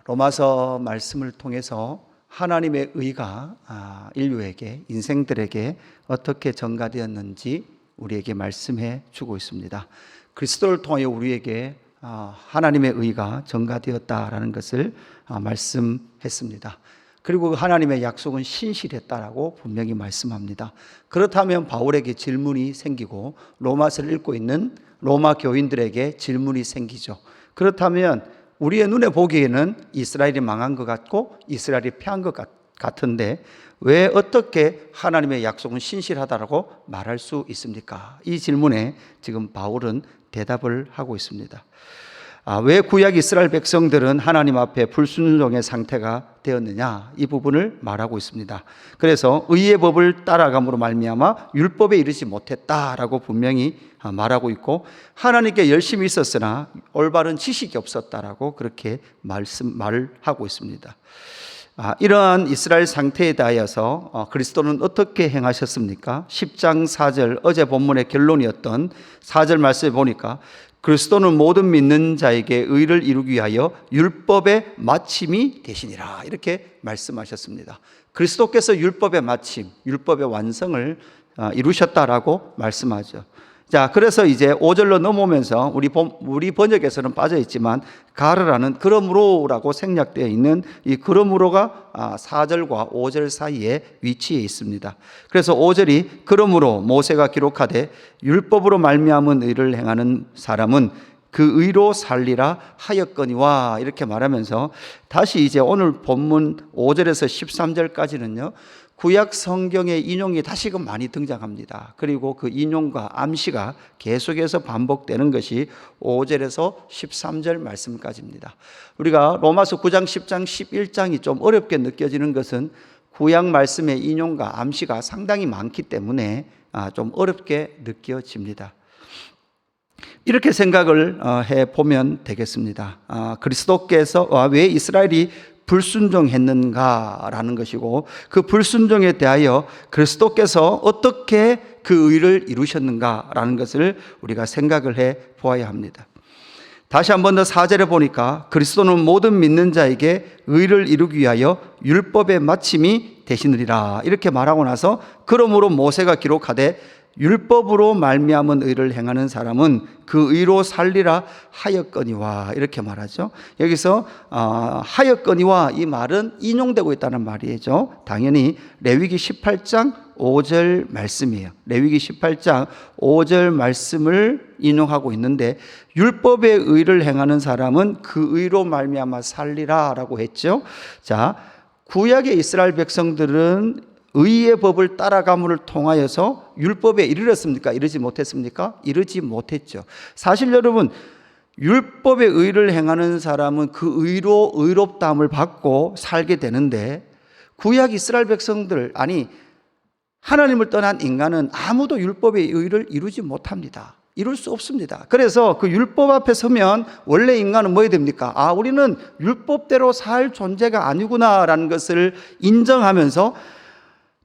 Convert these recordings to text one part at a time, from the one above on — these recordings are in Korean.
로마서 말씀을 통해서 하나님의 의가 인류에게, 인생들에게 어떻게 전가되었는지 우리에게 말씀해 주고 있습니다. 그리스도를 통하여 우리에게 하나님의 의가 전가되었다라는 것을 말씀했습니다. 그리고 하나님의 약속은 신실했다라고 분명히 말씀합니다. 그렇다면 바울에게 질문이 생기고 로마서를 읽고 있는 로마 교인들에게 질문이 생기죠. 그렇다면 우리의 눈에 보기에는 이스라엘이 망한 것 같고 이스라엘이 패한 것 같은데 왜 어떻게 하나님의 약속은 신실하다라고 말할 수 있습니까? 이 질문에 지금 바울은 대답을 하고 있습니다. 왜 구약 이스라엘 백성들은 하나님 앞에 불순종의 상태가 되었느냐, 이 부분을 말하고 있습니다. 그래서 의의 법을 따라감으로 말미암아 율법에 이르지 못했다라고 분명히 말하고 있고, 하나님께 열심히 있었으나 올바른 지식이 없었다라고 그렇게 말을 하고 있습니다. 이러한 이스라엘 상태에 대하여서 그리스도는 어떻게 행하셨습니까? 10장 4절, 어제 본문의 결론이었던 4절 말씀에 보니까 그리스도는 모든 믿는 자에게 의를 이루기 위하여 율법의 마침이 되시니라, 이렇게 말씀하셨습니다. 그리스도께서 율법의 마침, 율법의 완성을 이루셨다라고 말씀하죠. 자, 그래서 이제 5절로 넘어오면서 우리 번역에서는 빠져 있지만 가르라는 그러므로라고 생략되어 있는 이 그러므로가 4절과 5절 사이에 위치해 있습니다. 그래서 5절이 그러므로 모세가 기록하되 율법으로 말미암은 의를 행하는 사람은 그 의로 살리라 하였거니와, 이렇게 말하면서 다시 이제 오늘 본문 5절에서 13절까지는요 구약 성경의 인용이 다시금 많이 등장합니다. 그리고 그 인용과 암시가 계속해서 반복되는 것이 5절에서 13절 말씀까지입니다. 우리가 로마서 9장, 10장, 11장이 좀 어렵게 느껴지는 것은 구약 말씀의 인용과 암시가 상당히 많기 때문에 좀 어렵게 느껴집니다. 이렇게 생각을 해보면 되겠습니다. 그리스도께서 왜 이스라엘이 불순종했는가라는 것이고, 그 불순종에 대하여 그리스도께서 어떻게 그 의를 이루셨는가라는 것을 우리가 생각을 해 보아야 합니다. 다시 한 번 더 4절에 보니까 그리스도는 모든 믿는 자에게 의를 이루기 위하여 율법의 마침이 되시느니라, 이렇게 말하고 나서 그러므로 모세가 기록하되 율법으로 말미암은 의를 행하는 사람은 그 의로 살리라 하였거니와, 이렇게 말하죠. 여기서 하였거니와, 이 말은 인용되고 있다는 말이죠. 당연히 레위기 18장 5절 말씀이에요. 레위기 18장 5절 말씀을 인용하고 있는데, 율법의 의를 행하는 사람은 그 의로 말미암아 살리라 라고 했죠. 자, 구약의 이스라엘 백성들은 의의 법을 따라감을 통하여서 율법에 이르렀습니까? 이르지 못했습니까? 이르지 못했죠. 사실 여러분, 율법의 의를 행하는 사람은 그 의로 의롭다함을 받고 살게 되는데, 구약 이스라엘 백성들, 아니 하나님을 떠난 인간은 아무도 율법의 의를 이루지 못합니다. 이룰 수 없습니다. 그래서 그 율법 앞에 서면 원래 인간은 뭐 해야 됩니까? 우리는 율법대로 살 존재가 아니구나라는 것을 인정하면서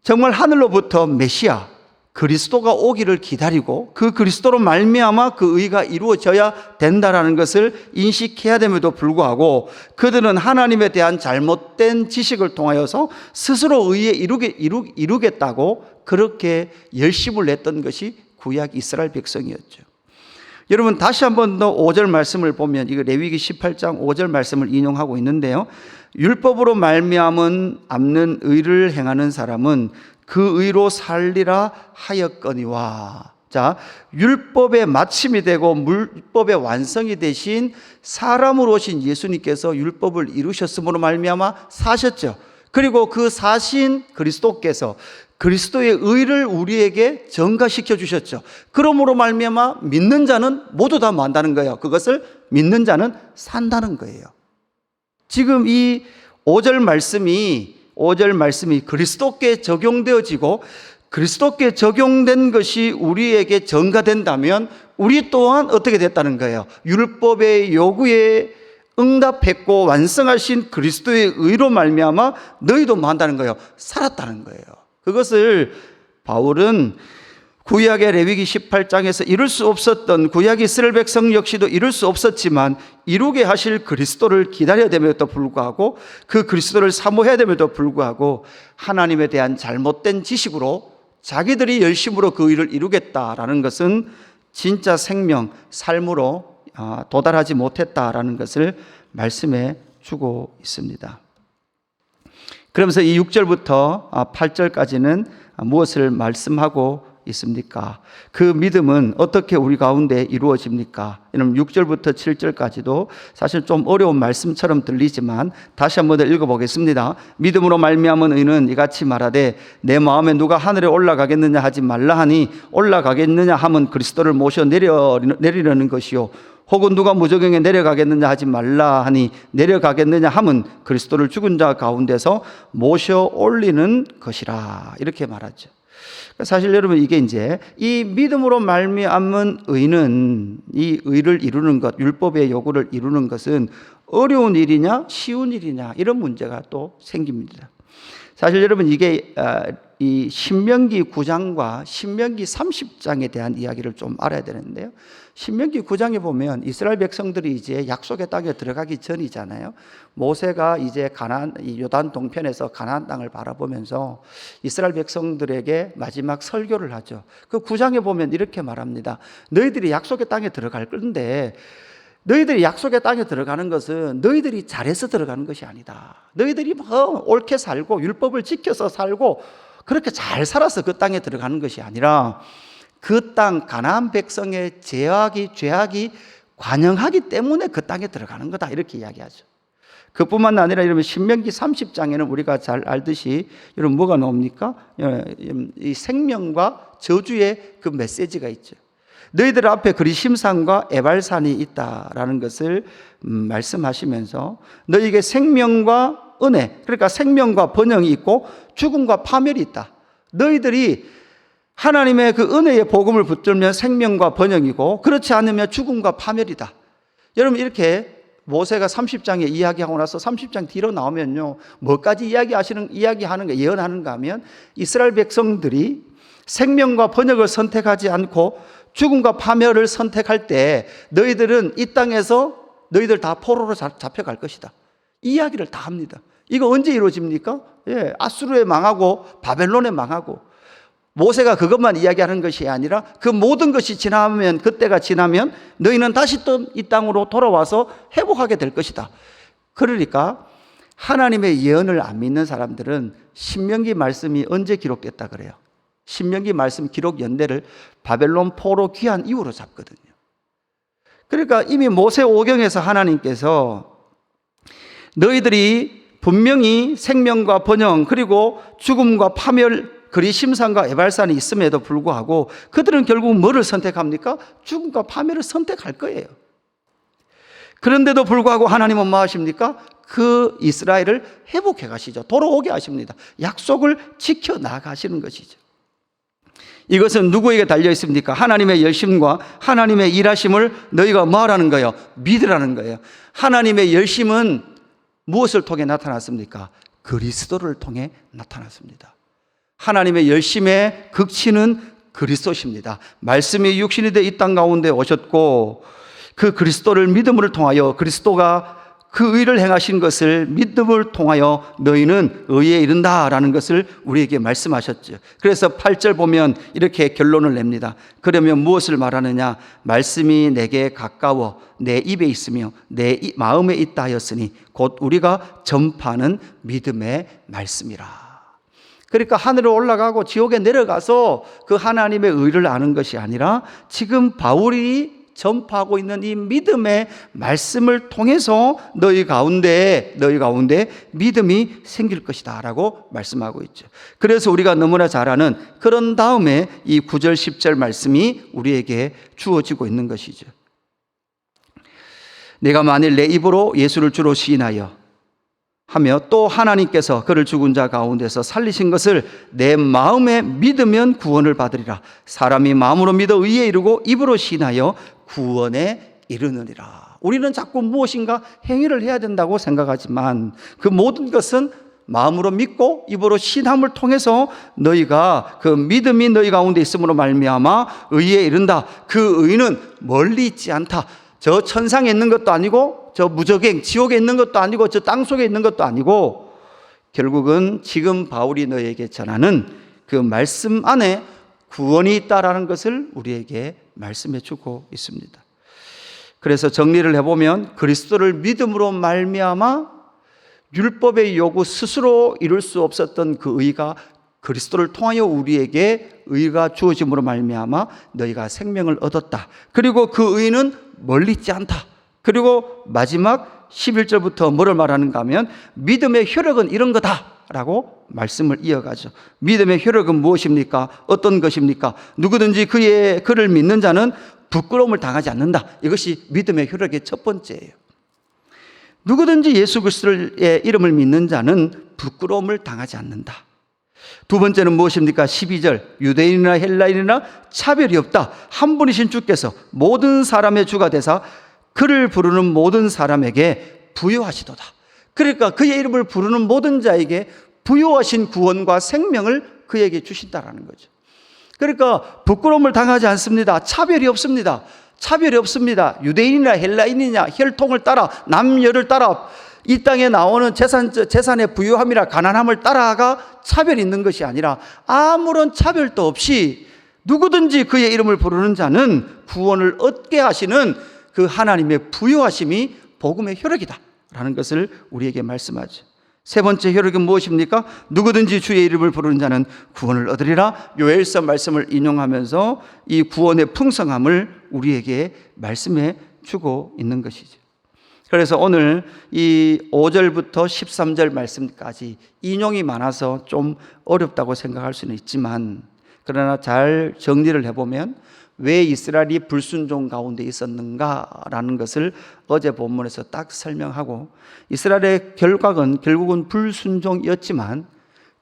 정말 하늘로부터 메시아 그리스도가 오기를 기다리고 그 그리스도로 말미암아 그 의가 이루어져야 된다라는 것을 인식해야 됨에도 불구하고 그들은 하나님에 대한 잘못된 지식을 통하여서 스스로 의에 이루겠다고 그렇게 열심을 냈던 것이 구약 이스라엘 백성이었죠. 여러분, 다시 한 번 더 5절 말씀을 보면, 이거 레위기 18장 5절 말씀을 인용하고 있는데요, 율법으로 말미암은 암는 의를 행하는 사람은 그 의로 살리라 하였거니와. 자, 율법의 마침이 되고 율법의 완성이 되신 사람으로 오신 예수님께서 율법을 이루셨음으로 말미암아 사셨죠. 그리고 그 사신 그리스도께서 그리스도의 의를 우리에게 전가시켜 주셨죠. 그러므로 말미암아 믿는 자는 모두 다 뭐 한다는 거예요? 그것을 믿는 자는 산다는 거예요. 지금 이 5절 말씀이 그리스도께 적용되어지고 그리스도께 적용된 것이 우리에게 전가된다면 우리 또한 어떻게 됐다는 거예요? 율법의 요구에 응답했고 완성하신 그리스도의 의로 말미암아 너희도 뭐 한다는 거예요? 살았다는 거예요. 그것을 바울은 구약의 레위기 18장에서 이룰 수 없었던 구약 이스라엘 백성 역시도 이룰 수 없었지만 이루게 하실 그리스도를 기다려야 됨에도 불구하고 그 그리스도를 사모해야 됨에도 불구하고 하나님에 대한 잘못된 지식으로 자기들이 열심으로 그 일을 이루겠다라는 것은 진짜 생명, 삶으로 도달하지 못했다라는 것을 말씀해 주고 있습니다. 그러면서 이 6절부터 8절까지는 무엇을 말씀하고 있습니까? 그 믿음은 어떻게 우리 가운데 이루어집니까? 여러분 6절부터 7절까지도 사실 좀 어려운 말씀처럼 들리지만 다시 한번 더 읽어보겠습니다. 믿음으로 말미암은 의는 이같이 말하되 내 마음에 누가 하늘에 올라가겠느냐 하지 말라 하니 올라가겠느냐 함은 그리스도를 모셔 내리려는 것이요 혹은 누가 무저경에 내려가겠느냐 하지 말라 하니 내려가겠느냐 함은 그리스도를 죽은 자 가운데서 모셔 올리는 것이라 이렇게 말하죠. 사실 여러분 이게 이제 이 믿음으로 말미암은 의는 이 의를 이루는 것, 율법의 요구를 이루는 것은 어려운 일이냐 쉬운 일이냐 이런 문제가 또 생깁니다. 사실 여러분 이게 이 신명기 9장과 신명기 30장에 대한 이야기를 좀 알아야 되는데요. 신명기 9장에 보면 이스라엘 백성들이 이제 약속의 땅에 들어가기 전이잖아요. 모세가 이제 요단 동편에서 가나안 땅을 바라보면서 이스라엘 백성들에게 마지막 설교를 하죠. 그 9장에 보면 이렇게 말합니다. 너희들이 약속의 땅에 들어갈 건데 너희들이 약속의 땅에 들어가는 것은 너희들이 잘해서 들어가는 것이 아니다. 너희들이 옳게 살고 율법을 지켜서 살고 그렇게 잘 살아서 그 땅에 들어가는 것이 아니라 그 땅 가나안 백성의 죄악이 관영하기 때문에 그 땅에 들어가는 거다 이렇게 이야기하죠. 그뿐만 아니라 여러분 신명기 30장에는 우리가 잘 알듯이 여러분 뭐가 나옵니까? 이 생명과 저주의 그 메시지가 있죠. 너희들 앞에 그리심산과 에발산이 있다라는 것을 말씀하시면서 너희에게 생명과 은혜, 그러니까 생명과 번영이 있고 죽음과 파멸이 있다. 너희들이 하나님의 그 은혜의 복음을 붙들면 생명과 번영이고 그렇지 않으면 죽음과 파멸이다. 여러분 이렇게 모세가 30장에 이야기하고 나서 30장 뒤로 나오면요 뭐까지 이야기하는가 예언하는가 하면 이스라엘 백성들이 생명과 번영을 선택하지 않고 죽음과 파멸을 선택할 때 너희들은 이 땅에서 너희들 다 포로로 잡혀갈 것이다. 이 이야기를 다 합니다. 이거 언제 이루어집니까? 아수르에 망하고 바벨론에 망하고 모세가 그것만 이야기하는 것이 아니라 그 모든 것이 지나면 그때가 지나면 너희는 다시 또 이 땅으로 돌아와서 회복하게 될 것이다. 그러니까 하나님의 예언을 안 믿는 사람들은 신명기 말씀이 언제 기록됐다 그래요? 신명기 말씀 기록 연대를 바벨론 포로 귀환 이후로 잡거든요. 그러니까 이미 모세 오경에서 하나님께서 너희들이 분명히 생명과 번영 그리고 죽음과 파멸 그리심산과 에발산이 있음에도 불구하고 그들은 결국 뭐를 선택합니까? 죽음과 파멸을 선택할 거예요. 그런데도 불구하고 하나님은 뭐 하십니까? 그 이스라엘을 회복해 가시죠. 돌아오게 하십니다. 약속을 지켜 나가시는 것이죠. 이것은 누구에게 달려 있습니까? 하나님의 열심과 하나님의 일하심을 너희가 뭐 하라는 거예요? 믿으라는 거예요. 하나님의 열심은 무엇을 통해 나타났습니까? 그리스도를 통해 나타났습니다. 하나님의 열심의 극치는 그리스도십니다. 말씀이 육신이 돼 이 땅 가운데 오셨고 그 그리스도를 믿음을 통하여 그리스도가 그 의를 행하신 것을 믿음을 통하여 너희는 의에 이른다라는 것을 우리에게 말씀하셨죠. 그래서 8절 보면 이렇게 결론을 냅니다. 그러면 무엇을 말하느냐? 말씀이 내게 가까워 내 입에 있으며 내 마음에 있다 하였으니 곧 우리가 전파하는 믿음의 말씀이라. 그러니까 하늘에 올라가고 지옥에 내려가서 그 하나님의 의를 아는 것이 아니라 지금 바울이 전파하고 있는 이 믿음의 말씀을 통해서 너희 가운데 믿음이 생길 것이다 라고 말씀하고 있죠. 그래서 우리가 너무나 잘 아는 그런 다음에 이 9절 10절 말씀이 우리에게 주어지고 있는 것이죠. 내가 만일 내 입으로 예수를 주로 시인하여 하며 또 하나님께서 그를 죽은 자 가운데서 살리신 것을 내 마음에 믿으면 구원을 받으리라. 사람이 마음으로 믿어 의에 이르고 입으로 시인하여 구원에 이르느니라. 우리는 자꾸 무엇인가 행위를 해야 된다고 생각하지만 그 모든 것은 마음으로 믿고 입으로 신함을 통해서 너희가 그 믿음이 너희 가운데 있음으로 말미암아 의에 이른다. 그 의는 멀리 있지 않다. 저 천상에 있는 것도 아니고 저 무저갱 지옥에 있는 것도 아니고 저 땅속에 있는 것도 아니고 결국은 지금 바울이 너희에게 전하는 그 말씀 안에 구원이 있다라는 것을 우리에게 말씀해 주고 있습니다. 그래서 정리를 해보면 그리스도를 믿음으로 말미암아 율법의 요구 스스로 이룰 수 없었던 그 의가 그리스도를 통하여 우리에게 의가 주어짐으로 말미암아 너희가 생명을 얻었다. 그리고 그 의는 멀리 있지 않다. 그리고 마지막 11절부터 뭐를 말하는가 하면 믿음의 효력은 이런 거다라고 말씀을 이어가죠. 믿음의 효력은 무엇입니까? 어떤 것입니까? 누구든지 그를 믿는 자는 부끄러움을 당하지 않는다. 이것이 믿음의 효력의 첫 번째예요. 누구든지 예수 그리스도의 이름을 믿는 자는 부끄러움을 당하지 않는다. 두 번째는 무엇입니까? 12절 유대인이나 헬라인이나 차별이 없다. 한 분이신 주께서 모든 사람의 주가 되사 그를 부르는 모든 사람에게 부여하시도다. 그러니까 그의 이름을 부르는 모든 자에게 부여하신 구원과 생명을 그에게 주신다라는 거죠. 그러니까 부끄러움을 당하지 않습니다. 차별이 없습니다. 차별이 없습니다. 유대인이나 헬라인이냐 혈통을 따라 남녀를 따라 이 땅에 나오는 재산의 부유함이나 가난함을 따라가 차별이 있는 것이 아니라 아무런 차별도 없이 누구든지 그의 이름을 부르는 자는 구원을 얻게 하시는 그 하나님의 부유하심이 복음의 효력이다 라는 것을 우리에게 말씀하죠. 세 번째 효력은 무엇입니까? 누구든지 주의 이름을 부르는 자는 구원을 얻으리라. 요엘서 말씀을 인용하면서 이 구원의 풍성함을 우리에게 말씀해 주고 있는 것이죠. 그래서 오늘 이 5절부터 13절 말씀까지 인용이 많아서 좀 어렵다고 생각할 수는 있지만 그러나 잘 정리를 해보면 왜 이스라엘이 불순종 가운데 있었는가라는 것을 어제 본문에서 딱 설명하고 이스라엘의 결국은 불순종이었지만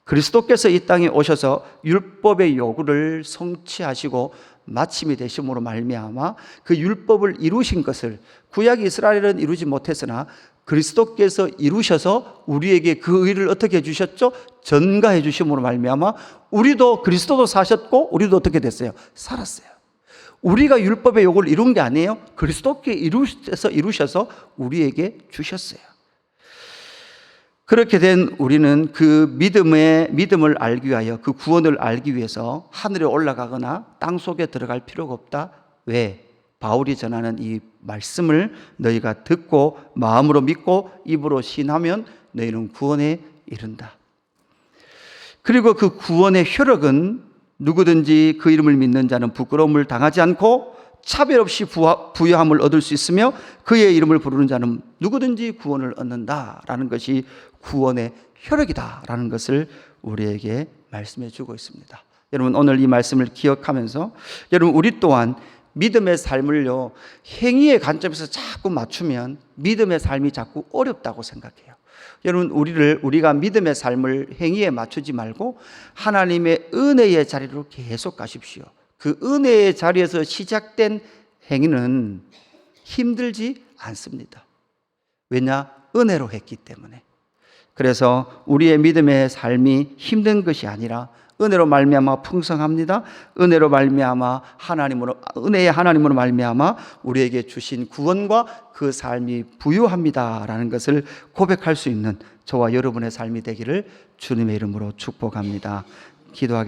그리스도께서 이 땅에 오셔서 율법의 요구를 성취하시고 마침이 되심으로 말미암아 그 율법을 이루신 것을 구약 이스라엘은 이루지 못했으나 그리스도께서 이루셔서 우리에게 그 의를 어떻게 해주셨죠? 전가해 주심으로 말미암아 우리도 그리스도도 사셨고 우리도 어떻게 됐어요? 살았어요. 우리가 율법의 요구를 이룬 게 아니에요. 그리스도께 이루셔서 우리에게 주셨어요. 그렇게 된 우리는 그 믿음을 알기 위하여 그 구원을 알기 위해서 하늘에 올라가거나 땅속에 들어갈 필요가 없다. 왜? 바울이 전하는 이 말씀을 너희가 듣고 마음으로 믿고 입으로 신하면 너희는 구원에 이른다. 그리고 그 구원의 효력은 누구든지 그 이름을 믿는 자는 부끄러움을 당하지 않고 차별 없이 부여함을 얻을 수 있으며 그의 이름을 부르는 자는 누구든지 구원을 얻는다라는 것이 구원의 효력이다라는 것을 우리에게 말씀해 주고 있습니다. 여러분 오늘 이 말씀을 기억하면서 여러분 우리 또한 믿음의 삶을요 행위의 관점에서 자꾸 맞추면 믿음의 삶이 자꾸 어렵다고 생각해요. 여러분 우리가 믿음의 삶을 행위에 맞추지 말고 하나님의 은혜의 자리로 계속 가십시오. 그 은혜의 자리에서 시작된 행위는 힘들지 않습니다. 왜냐? 은혜로 했기 때문에. 그래서 우리의 믿음의 삶이 힘든 것이 아니라 은혜로 말미암아 풍성합니다. 은혜로 말미암아 은혜의 하나님으로 말미암아 우리에게 주신 구원과 그 삶이 부유합니다라는 것을 고백할 수 있는 저와 여러분의 삶이 되기를 주님의 이름으로 축복합니다. 기도하겠습니다.